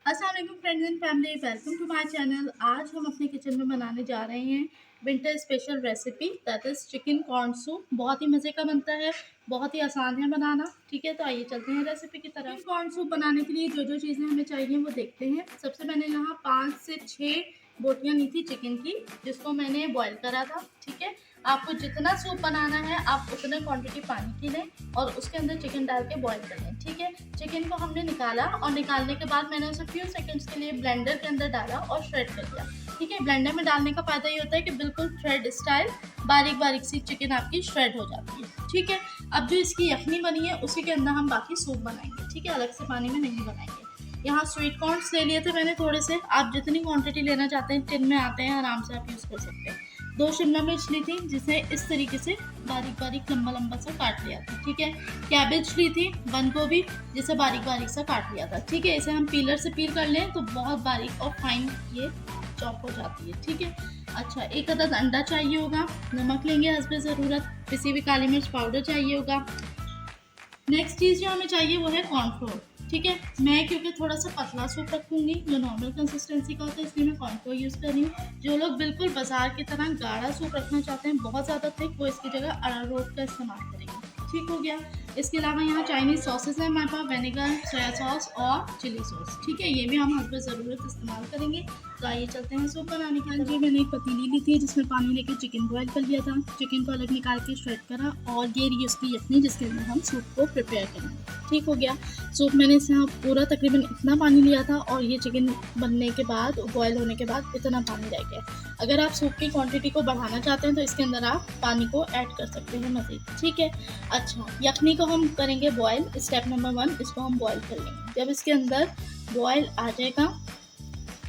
अस्सलाम वालेकुम friends and family, welcome to my channel. आज हम अपने किचन में बनाने जा रहे हैं winter special recipe that is chicken corn soup. बहुत ही मज़े का बनता है, बहुत ही आसान है बनाना। ठीक है, तो आइए चलते हैं रेसिपी की तरफ। चिकन कॉर्न सूप बनाने के लिए जो जो चीज़ें हमें चाहिए वो देखते हैं। सबसे मैंने यहाँ 5 से 6 बोटियाँ ली थी चिकन की, जिसको मैंने बॉयल करा था। ठीक है, आपको जितना सूप बनाना है आप उतने क्वांटिटी पानी की लें और उसके अंदर चिकन डाल के बॉयल कर लें। ठीक है, चिकन को हमने निकाला और निकालने के बाद मैंने उसे फ्यू सेकंड्स के लिए ब्लेंडर के अंदर डाला और श्रेड कर दिया। ठीक है, ब्लेंडर में डालने का फ़ायदा ये होता है कि बिल्कुल थ्रेड स्टाइल बारीक बारीक सी चिकन आपकी श्रेड हो जाती है। ठीक है, अब जो इसकी यखनी बनी है उसी के अंदर हम बाकी सूप बनाएंगे। ठीक है, अलग से पानी में नहीं बनाएंगे। यहाँ स्वीट कॉर्नस ले लिए थे मैंने थोड़े से, आप जितनी क्वांटिटी लेना चाहते हैं टिन में आते हैं, आराम से आप यूज़ कर सकते हैं। 2 शिमला मिर्च ली थी जिसे इस तरीके से बारीक बारीक लंबा लंबा सा काट लिया था। ठीक है, कैबेज ली थी 1 गोभी जिसे बारीक बारीक सा काट लिया था। ठीक है, इसे हम पीलर से पील कर लें तो बहुत बारीक और फाइन ये चॉप हो जाती है। ठीक है, अच्छा 1 अदद अंडा चाहिए होगा, नमक लेंगे हस्बे ज़रूरत, पिसी हुई काली मिर्च पाउडर चाहिए होगा। नेक्स्ट चीज़ जो हमें चाहिए वो है कॉर्नफ्लोर। ठीक है, मैं क्योंकि थोड़ा सा पतला सूप रखूँगी जो नॉर्मल कंसिस्टेंसी का होता है, इसलिए मैं कॉर्नफ्लोर यूज़ कर रही हूँ। जो लोग बिल्कुल बाजार की तरह गाढ़ा सूप रखना चाहते हैं, बहुत ज़्यादा थिक, वो इसकी जगह अरारोट का इस्तेमाल करेंगे। ठीक हो गया। इसके अलावा यहाँ चाइनीज़ सॉसेस है हमारे पास, विनेगर, सोया सॉस और चिली सॉस। ठीक है, ये भी हम हस्बे ज़रूरत इस्तेमाल करेंगे। तो आइए चलते हैं सूप बनाने के लिए। मैंने एक पतीली ली थी जिसमें पानी लेके चिकन बॉयल कर लिया था। चिकन को अलग निकाल के श्रेड करा और ये रही उसकी यखनी जिसके अंदर हम सूप को प्रिपेयर करेंगे। ठीक हो गया। सूप मैंने इसे यहाँ पूरा तकरीबन इतना पानी लिया था और ये चिकन बनने के बाद, बॉयल होने के बाद इतना पानी रह गया। अगर आप सूप की क्वांटिटी को बढ़ाना चाहते हैं तो इसके अंदर आप पानी को ऐड कर सकते हैं मज़ीद। ठीक है, अच्छा यखनी को हम करेंगे बॉयल। स्टेप नंबर 1, इसको हम बॉयल कर लेंगे। जब इसके अंदर बॉयल आ जाएगा,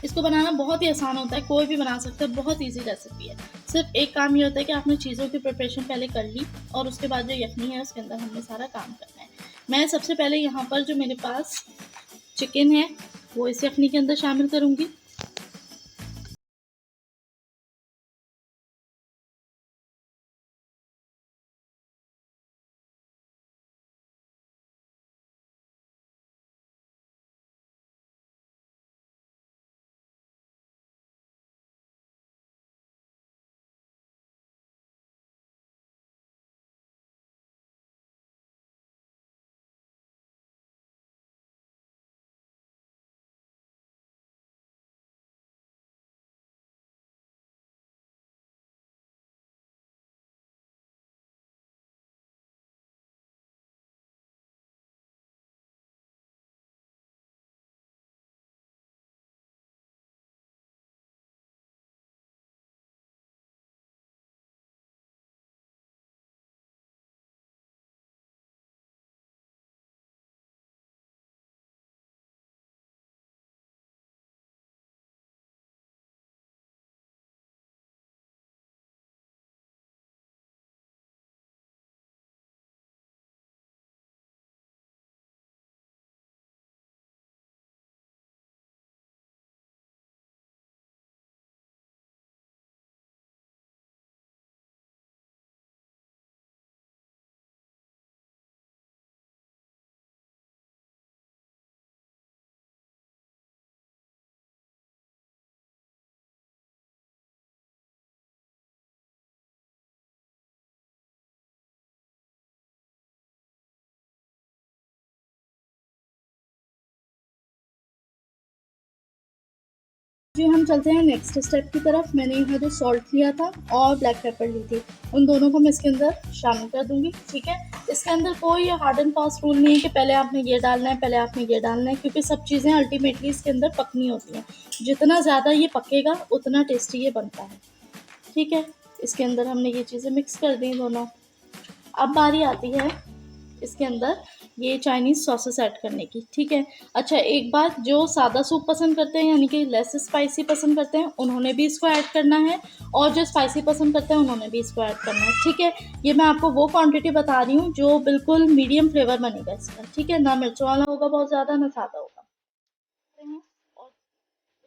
इसको बनाना बहुत ही आसान होता है, कोई भी बना सकता है, बहुत ईजी रेसिपी है। सिर्फ एक काम ये होता है कि आपने चीज़ों की प्रिपरेशन पहले कर ली और उसके बाद जो यखनी है उसके अंदर हमने सारा काम करना है। मैं सबसे पहले यहाँ पर जो मेरे पास चिकन है वो इस यखनी के अंदर शामिल करूँगी। जी, हम चलते हैं नेक्स्ट स्टेप की तरफ। मैंने यहाँ जो सॉल्ट लिया था और ब्लैक पेपर ली थी, उन दोनों को मैं इसके अंदर शामिल कर दूँगी। ठीक है, इसके अंदर कोई हार्ड एंड फास्ट रूल नहीं है कि पहले आपने ये डालना है, पहले आपने ये डालना है, क्योंकि सब चीज़ें अल्टीमेटली इसके अंदर पकनी होती हैं। जितना ज़्यादा ये पकेगा उतना टेस्टी ये बनता है। ठीक है, इसके अंदर हमने ये चीज़ें मिक्स कर दी दोनों। अब बारी आती है इसके अंदर ये चाइनीज़ सॉसेस ऐड करने की। ठीक है, अच्छा एक बात, जो सादा सूप पसंद करते हैं यानी कि लेस स्पाइसी पसंद करते हैं उन्होंने भी इसको ऐड करना है, और जो स्पाइसी पसंद करते हैं उन्होंने भी इसको ऐड करना है। ठीक है, ये मैं आपको वो क्वांटिटी बता रही हूँ जो बिल्कुल मीडियम फ्लेवर बनेगा इसका। ठीक है, ना मिर्चों वाला होगा बहुत ज़्यादा, ना सादा होगा। और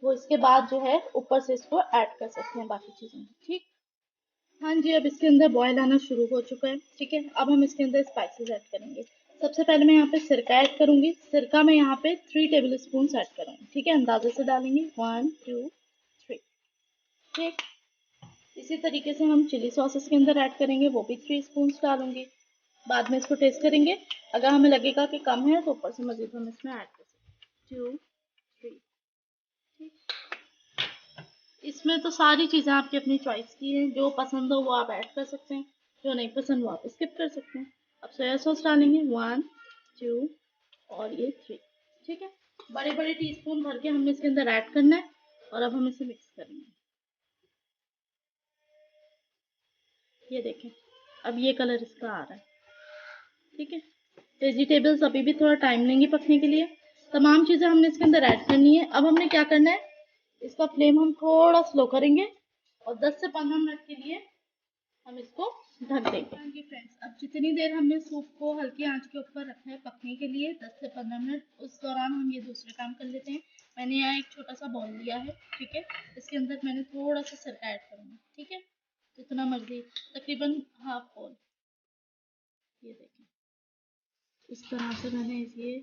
वो इसके बाद जो है ऊपर से इसको ऐड कर सकते हैं बाकी चीज़ें। ठीक, हाँ जी, अब इसके अंदर बॉयल आना शुरू हो चुका है। ठीक है, अब हम इसके अंदर स्पाइसेस ऐड करेंगे। सबसे पहले मैं यहाँ पे सिरका ऐड करूँगी। सिरका मैं यहाँ पे 3 टेबल स्पून ऐड करूँगी। ठीक है, अंदाजे से डालेंगे 1 2 3। ठीक, इसी तरीके से हम चिली सॉस इसके अंदर ऐड करेंगे, वो भी 3 स्पून डालूंगी। बाद में इसको टेस्ट करेंगे, अगर हमें लगेगा कि कम है तो ऊपर से मजीद हम इसमें ऐड कर सकते हैं 2 3। ठीक, इसमें तो सारी चीज़ें आपकी अपनी चॉइस की हैं, जो पसंद हो वो आप ऐड कर सकते हैं, जो नहीं पसंद वो आप स्किप कर सकते हैं। अब सोया सॉस डालेंगे 1 2 और ये 3। ठीक है, बड़े बड़े टीस्पून भर के हमने इसके अंदर ऐड करना है और अब हम इसे मिक्स करेंगे। ये देखें, अब ये कलर इसका आ रहा है। ठीक है, वेजिटेबल्स अभी भी थोड़ा टाइम लेंगी पकने के लिए। तमाम चीज़ें हमने इसके अंदर ऐड करनी है। अब हमने क्या करना है, इसका फ्लेम हम थोड़ा स्लो करेंगे और 10 से 15 मिनट के लिए हम इसको ढक देंगे। हाँ जी फ्रेंड्स, अब जितनी देर हमने सूप को हल्की आंच के ऊपर रखा है पकने के लिए 10 से 15 मिनट, उस दौरान हम ये दूसरे काम कर लेते हैं। मैंने यहाँ एक छोटा सा बाउल लिया है। ठीक है, इसके अंदर मैंने थोड़ा सा सिरका ऐड करूँगी। ठीक है, जितना मर्जी, तकरीबन हाफ बाउल। ये देखें, इस तरह से मैंने ये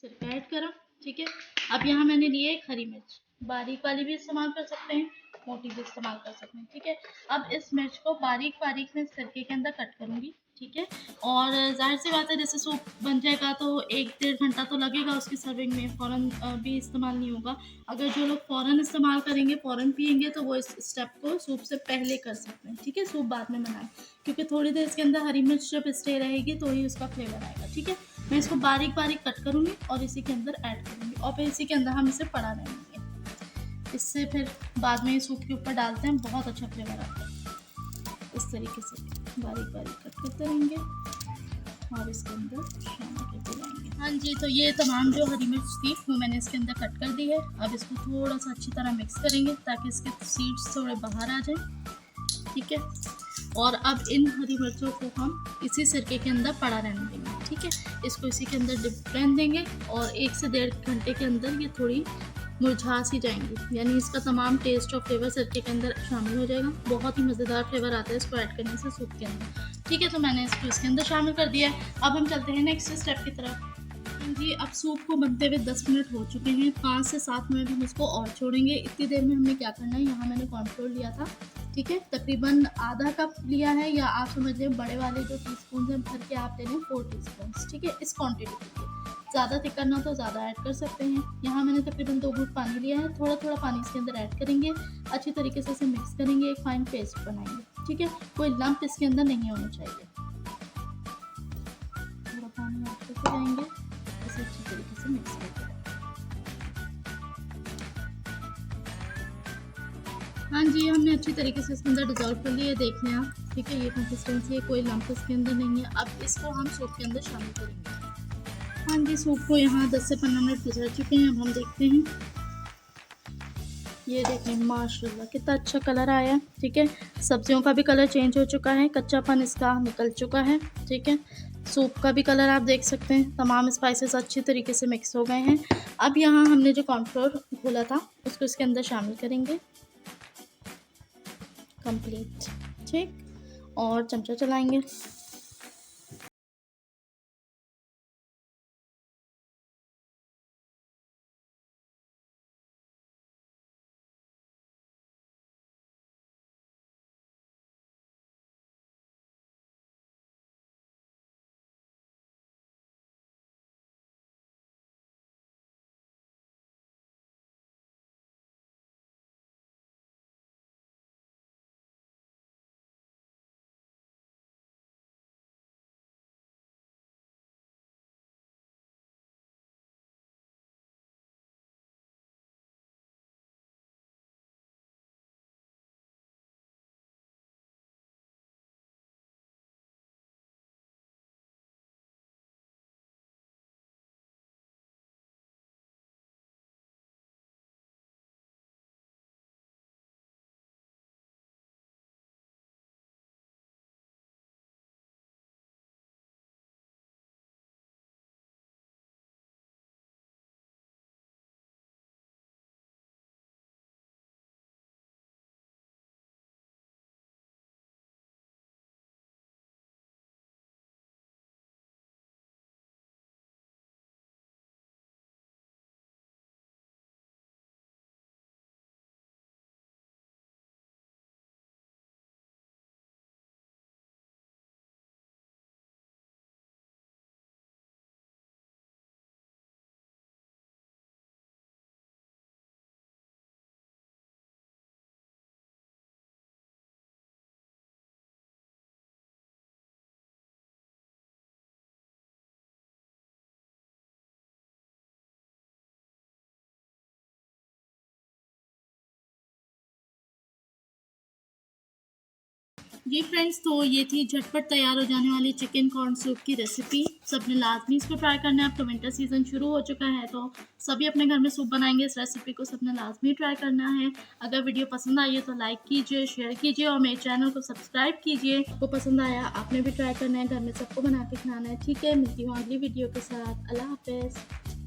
सिरका ऐड करा। ठीक है, अब यहाँ मैंने लिए एक हरी मिर्च, बारीक वाली भी इस्तेमाल कर सकते हैं, मोटी भी इस्तेमाल कर सकते हैं। ठीक है, अब इस मिर्च को बारीक बारीक मैं सिरके के अंदर कट करूँगी। ठीक है, और जाहिर सी बात है जैसे सूप बन जाएगा तो 1-1.5 घंटा तो लगेगा उसकी सर्विंग में, फ़ौरन भी इस्तेमाल नहीं होगा। अगर जो लोग फ़ौरन इस्तेमाल करेंगे, फ़ौरन पियेंगे तो वो इस स्टेप को सूप से पहले कर सकते हैं। ठीक है, सूप बाद में बनाएं, क्योंकि थोड़ी देर इसके अंदर हरी मिर्च जब स्टे रहेगी तो ही उसका फ्लेवर आएगा। ठीक है, मैं इसको बारीक बारीक कट करूँगी और इसी के अंदर ऐड करूँगी और फिर इसी के अंदर हम इसे पड़ा रहेंगे। इससे फिर बाद में सूप के ऊपर डालते हैं, बहुत अच्छा फ्लेवर आता है। इस तरीके से बारीक बारीक कट करते रहेंगे और इसके अंदर शामिल करते जाएंगे। हाँ जी, तो ये तमाम जो हरी मिर्च थी वो मैंने इसके अंदर कट कर दी है। अब इसको थोड़ा सा अच्छी तरह मिक्स करेंगे ताकि इसके सीड्स थोड़े बाहर आ जाएं। ठीक है, और अब इन हरी मिर्चों को हम इसी सिरके के अंदर पड़ा रहने देंगे। ठीक है, इसको इसी के अंदर डिप रहने देंगे और 1 से 1.5 घंटे के अंदर ये थोड़ी मुरझा सी जाएंगी, यानी इसका तमाम टेस्ट और फ्लेवर सिरके के अंदर शामिल हो जाएगा। बहुत ही मज़ेदार फ्लेवर आता है इसको ऐड करने से सूप के अंदर। ठीक है, तो मैंने इसको इसके अंदर शामिल कर दिया है। अब हम चलते हैं नेक्स्ट स्टेप की तरफ। जी, अब सूप को बनते हुए 10 मिनट हो चुके हैं। 5 से 7 मिनट हम इसको और छोड़ेंगे। इतनी देर में हमने क्या करना है, यहाँ मैंने कॉर्नफ्लोर लिया था। ठीक है, तकरीबन आधा कप लिया है, या आप समझ लें बड़े वाले जो टीस्पून हैं भर के आप ले लें 4 टीस्पून। ठीक है, इस क्वांटिटी के लिए ज़्यादा थिक करना हो तो ज़्यादा ऐड कर सकते हैं। यहाँ मैंने तकरीबन 2 घूंट पानी लिया है। थोड़ा थोड़ा पानी इसके अंदर ऐड करेंगे, अच्छी तरीके से इसे मिक्स करेंगे, एक फाइन पेस्ट बनाएंगे। ठीक है, कोई लम्प इसके अंदर नहीं होना चाहिए। थोड़ा पानी ऐड करते जाएंगे, इसे अच्छी तरीके से मिक्स करते हैं। हाँ जी, हमने अच्छी तरीके से इसके अंदर डिज़ोल्व कर लिए, देख लें आप। ठीक है, ये कंसिस्टेंसी है, कोई लम्प इसके अंदर नहीं है। अब इसको हम सूप के अंदर शामिल करेंगे। हाँ जी, सूप को यहाँ 10 से 15 मिनट गुजर चुके हैं। अब हम देखते हैं, ये देखें माशाल्लाह कितना अच्छा कलर आया है। ठीक है, सब्जियों का भी कलर चेंज हो चुका है, कच्चापन इसका निकल चुका है। ठीक है, सूप का भी कलर आप देख सकते हैं, तमाम स्पाइसेस अच्छी तरीके से मिक्स हो गए हैं। अब यहाँ हमने जो कॉर्नफ्लोर घोला था उसको इसके अंदर शामिल करेंगे कंप्लीट। ठीक, और चमचा चलाएंगे। जी फ्रेंड्स, तो ये थी झटपट तैयार हो जाने वाली चिकन कॉर्न सूप की रेसिपी। सबने लाजमी इसको ट्राई करना है। अब तो विंटर सीज़न शुरू हो चुका है, तो सभी अपने घर में सूप बनाएंगे। इस रेसिपी को सबने लाजमी ट्राई करना है। अगर वीडियो पसंद आई है तो लाइक कीजिए, शेयर कीजिए और मेरे चैनल को सब्सक्राइब कीजिए। आपको पसंद आया, आपने भी ट्राई करना है, घर में सबको बना के खिलाना है। ठीक है, मिलती हूँ अगली वीडियो के साथ। अल्लाह हाफिज़।